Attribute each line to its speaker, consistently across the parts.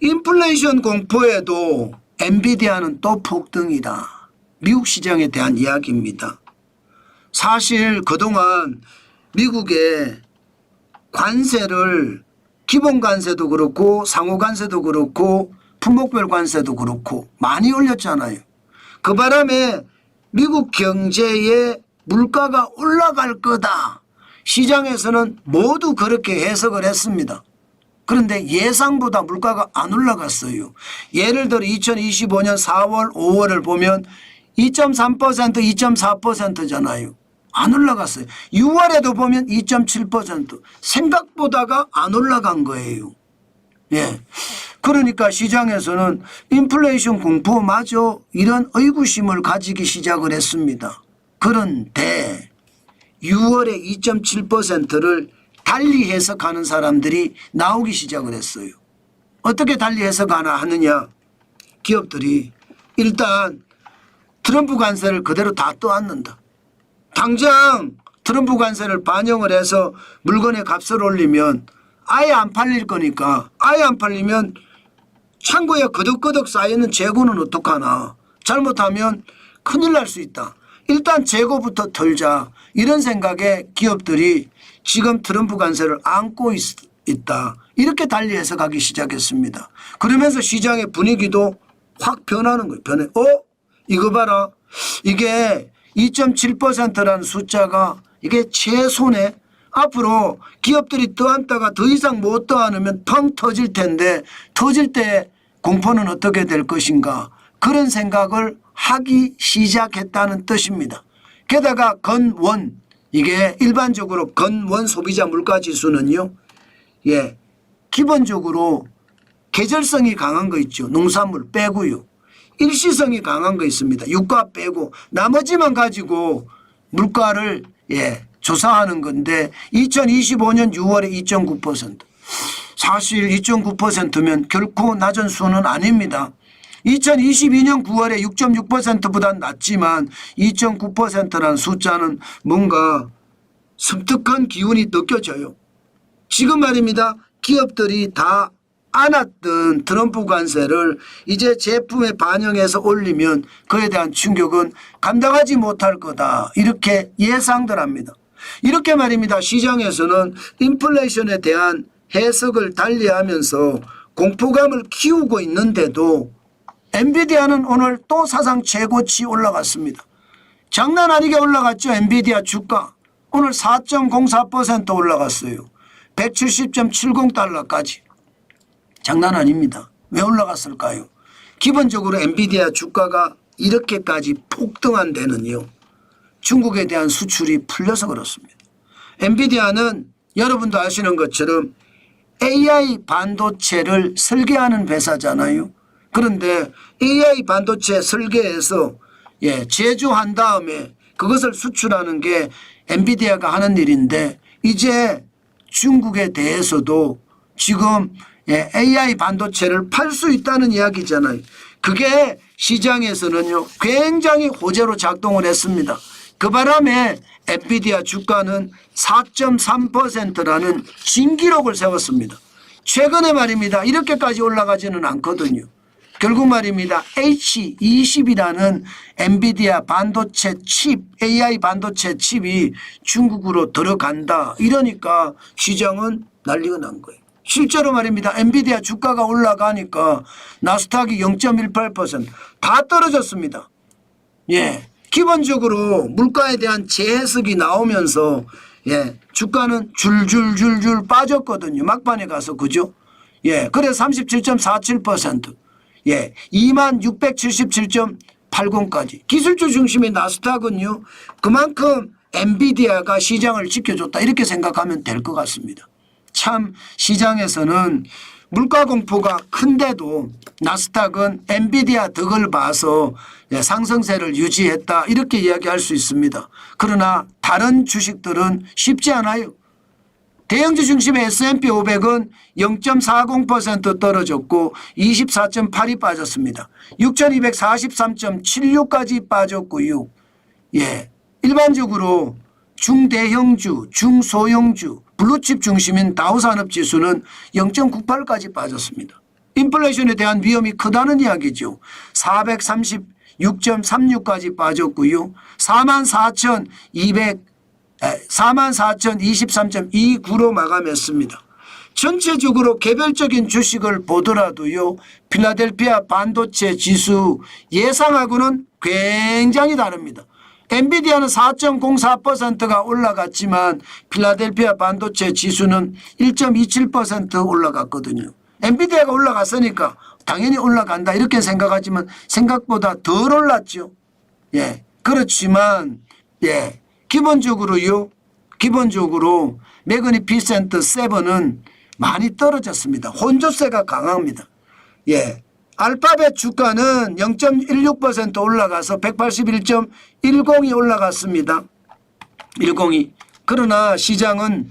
Speaker 1: 인플레이션 공포에도 엔비디아는 또 폭등이다. 미국 시장에 대한 이야기입니다. 사실 그동안 미국의 관세를 기본 관세도 그렇고 상호 관세도 그렇고 품목별 관세도 그렇고 많이 올렸잖아요. 그 바람에 미국 경제에 물가가 올라갈 거다. 시장에서는 모두 그렇게 해석을 했습니다. 그런데 예상보다 물가가 안 올라갔어요. 예를 들어 2025년 4월 5월을 보면 2.3% 2.4%잖아요. 안 올라갔어요. 6월에도 보면 2.7% 생각보다가 안 올라간 거예요. 예. 그러니까 시장에서는 인플레이션 공포마저 이런 의구심을 가지기 시작을 했습니다. 그런데 6월에 2.7%를 달리 해석하는 사람들이 나오기 시작을 했어요. 어떻게 달리 해석하나 하느냐. 기업들이 일단 트럼프 관세를 그대로 다 떠안는다. 당장 트럼프 관세를 반영을 해서 물건의 값을 올리면 아예 안 팔릴 거니까 아예 안 팔리면 창고에 거덕거덕 쌓여있는 재고는 어떡하나. 잘못하면 큰일 날 수 있다. 일단 재고부터 털자. 이런 생각에 기업들이 지금 트럼프 관세를 안고 있다. 이렇게 달리 해석하기 시작했습니다. 그러면서 시장의 분위기도 확 변하는 거예요. 변해. 이거 봐라. 이게 2.7%라는 숫자가 이게 최소네. 앞으로 기업들이 떠안다가 더 이상 못 떠안으면 펑 터질 텐데 터질 때 공포는 어떻게 될 것인가. 그런 생각을 하기 시작했다는 뜻입니다. 게다가 건원 이게 일반적으로 건원 소비자 물가지수는요. 예, 기본적으로 계절성이 강한 거 있죠. 농산물 빼고요. 일시성이 강한 거 있습니다. 유가 빼고 나머지만 가지고 물가를 조사하는 건데 2025년 6월에 2.9%. 사실 2.9%면 결코 낮은 수는 아닙니다. 2022년 9월에 6.6%보다 낮지만 2.9%라는 숫자는 뭔가 섬뜩한 기운이 느껴져요. 지금 말입니다. 기업들이 다 안았던 트럼프 관세를 이제 제품에 반영해서 올리면 그에 대한 충격은 감당하지 못할 거다. 이렇게 예상들 합니다. 이렇게 말입니다. 시장에서는 인플레이션에 대한 해석을 달리하면서 공포감을 키우고 있는데도 엔비디아는 오늘 또 사상 최고치 올라갔습니다. 장난 아니게 올라갔죠. 엔비디아 주가. 오늘 4.04% 올라갔어요. 170.70달러까지. 장난 아닙니다. 왜 올라갔을까요? 기본적으로 엔비디아 주가가 이렇게까지 폭등한 데는요. 중국에 대한 수출이 풀려서 그렇습니다. 엔비디아는 여러분도 아시는 것처럼 AI 반도체를 설계하는 회사잖아요. 그런데 AI 반도체 설계해서 제조한 다음에 그것을 수출하는 게 엔비디아가 하는 일인데 이제 중국에 대해서도 지금 AI 반도체를 팔 수 있다는 이야기잖아요. 그게 시장에서는요 굉장히 호재로 작동을 했습니다. 그 바람에 엔비디아 주가는 4.3%라는 신기록을 세웠습니다. 최근에 말입니다. 이렇게까지 올라가지는 않거든요. 결국 말입니다. H20이라는 엔비디아 반도체 칩, AI 반도체 칩이 중국으로 들어간다. 이러니까 시장은 난리가 난 거예요. 실제로 말입니다. 엔비디아 주가가 올라가니까 나스닥이 0.18% 다 떨어졌습니다. 예. 기본적으로 물가에 대한 재해석이 나오면서 주가는 줄줄줄줄 빠졌거든요. 막판에 가서 그죠? 그래서 37.47%. 2677.80까지. 기술주 중심의 나스닥은요. 그만큼 엔비디아가 시장을 지켜줬다. 이렇게 생각하면 될 것 같습니다. 참 시장에서는 물가 공포가 큰데도 나스닥은 엔비디아 덕을 봐서 상승세를 유지했다. 이렇게 이야기할 수 있습니다. 그러나 다른 주식들은 쉽지 않아요. 대형주 중심의 S&P 500은 0.40% 떨어졌고 24.8이 빠졌습니다. 6243.76까지 빠졌고요. 일반적으로 중대형주, 중소형주, 블루칩 중심인 다우산업지수는 0.98까지 빠졌습니다. 인플레이션에 대한 위험이 크다는 이야기죠. 436.36까지 빠졌고요. 44,023.29로 마감했습니다. 전체적으로 개별적인 주식을 보더라도요. 필라델피아 반도체 지수 예상하고는 굉장히 다릅니다. 엔비디아는 4.04%가 올라갔지만 필라델피아 반도체 지수는 1.27% 올라갔거든요. 엔비디아가 올라갔으니까 당연히 올라간다 이렇게 생각하지만 생각보다 덜 올랐죠. 예, 그렇지만 예, 기본적으로 매그니피센트 7은 많이 떨어졌습니다. 혼조세가 강합니다. 예. 알파벳 주가는 0.16% 올라가서 181.10이 올라갔습니다. 10이. 그러나 시장은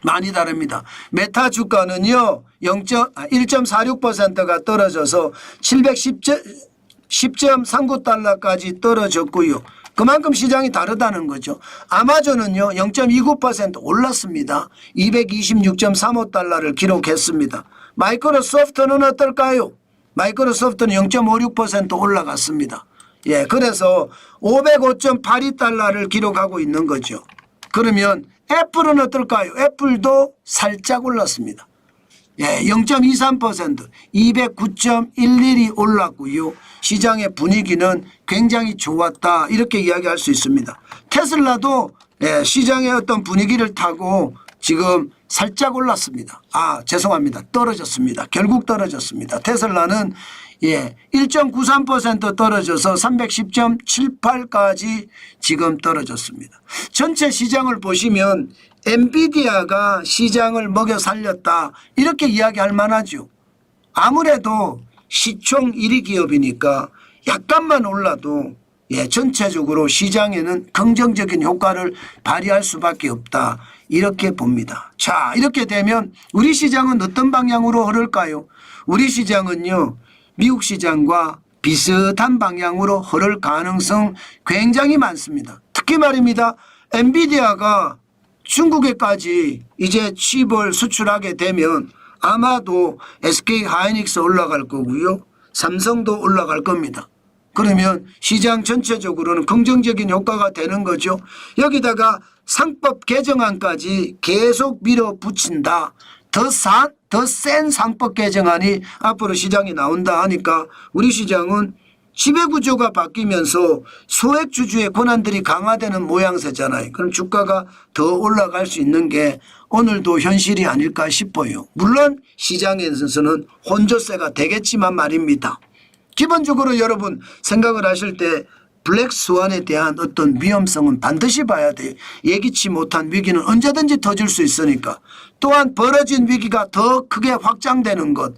Speaker 1: 많이 다릅니다. 메타 주가는요 1.46%가 떨어져서 710.39달러까지 떨어졌고요. 그만큼 시장이 다르다는 거죠. 아마존은요 0.29% 올랐습니다. 226.35달러를 기록했습니다. 마이크로소프트는 어떨까요? 마이크로소프트는 0.56% 올라갔습니다. 예, 그래서 505.82달러를 기록하고 있는 거죠. 그러면 애플은 어떨까요? 애플도 살짝 올랐습니다. 예, 0.23% 209.11이 올랐고요. 시장의 분위기는 굉장히 좋았다 이렇게 이야기할 수 있습니다. 테슬라도 예, 시장의 어떤 분위기를 타고 지금 살짝 올랐습니다. 죄송합니다. 떨어졌습니다. 결국 떨어졌습니다. 테슬라는 예, 1.93% 떨어져서 310.78까지 지금 떨어졌습니다. 전체 시장을 보시면 엔비디아가 시장을 먹여 살렸다 이렇게 이야기할 만하죠. 아무래도 시총 1위 기업이니까 약간만 올라도 예, 전체적으로 시장에는 긍정적인 효과를 발휘할 수밖에 없다 이렇게 봅니다. 자, 이렇게 되면 우리 시장은 어떤 방향으로 흐를까요? 우리 시장은요 미국 시장과 비슷한 방향으로 흐를 가능성 굉장히 많습니다. 특히 말입니다. 엔비디아가 중국에까지 이제 칩을 수출하게 되면 아마도 SK 하이닉스 올라갈 거고요. 삼성도 올라갈 겁니다. 그러면 시장 전체적으로는 긍정적인 효과가 되는 거죠. 여기다가 상법 개정안까지 계속 밀어붙인다. 더 센 상법 개정안이 앞으로 시장에 나온다 하니까 우리 시장은 지배구조가 바뀌면서 소액주주의 권한들이 강화되는 모양새잖아요. 그럼 주가가 더 올라갈 수 있는 게 오늘도 현실이 아닐까 싶어요. 물론 시장에서는 혼조세가 되겠지만 말입니다. 기본적으로 여러분 생각을 하실 때 블랙스완에 대한 어떤 위험성은 반드시 봐야 돼요. 예기치 못한 위기는 언제든지 터질 수 있으니까. 또한 벌어진 위기가 더 크게 확장되는 것.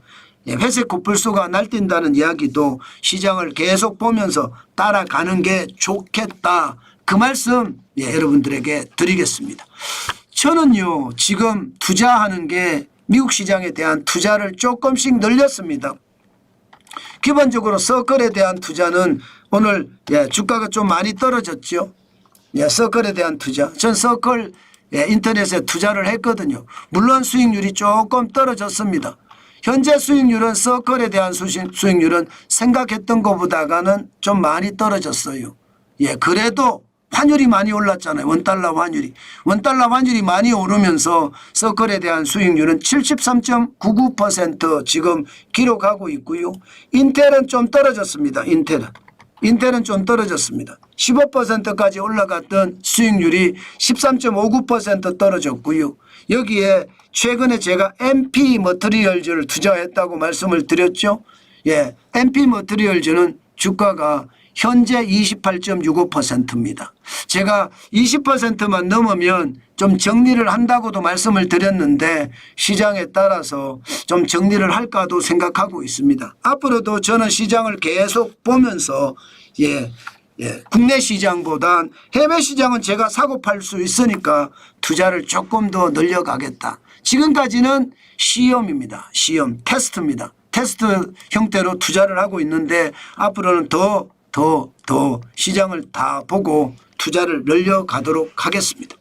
Speaker 1: 회색 코뿔소가 날뛴다는 이야기도 시장을 계속 보면서 따라가는 게 좋겠다. 그 말씀 여러분들에게 드리겠습니다. 저는요 지금 투자하는 게 미국 시장에 대한 투자를 조금씩 늘렸습니다. 기본적으로 서클에 대한 투자는 오늘 주가가 좀 많이 떨어졌죠. 서클에 대한 투자. 전 서클 인터넷에 투자를 했거든요. 물론 수익률이 조금 떨어졌습니다. 현재 수익률은 서클에 대한 수익률은 생각했던 것보다는 좀 많이 떨어졌어요. 그래도 환율이 많이 올랐잖아요. 원달러 환율이. 원달러 환율이 많이 오르면서 서클에 대한 수익률은 73.99% 지금 기록하고 있고요. 인텔은 좀 떨어졌습니다. 인텔은 좀 떨어졌습니다. 15%까지 올라갔던 수익률이 13.59% 떨어졌고요. 여기에 최근에 제가 MP 머티리얼즈를 투자했다고 말씀을 드렸죠. MP 머티리얼즈는 주가가 현재 28.65%입니다. 제가 20%만 넘으면 좀 정리를 한다고도 말씀을 드렸는데 시장에 따라서 좀 정리를 할까도 생각하고 있습니다. 앞으로도 저는 시장을 계속 보면서 국내 시장보단 해외 시장은 제가 사고 팔 수 있으니까 투자를 조금 더 늘려가겠다. 지금까지는 시험입니다. 시험, 테스트입니다. 테스트 형태로 투자를 하고 있는데 앞으로는 더 시장을 다 보고 투자를 늘려가도록 하겠습니다.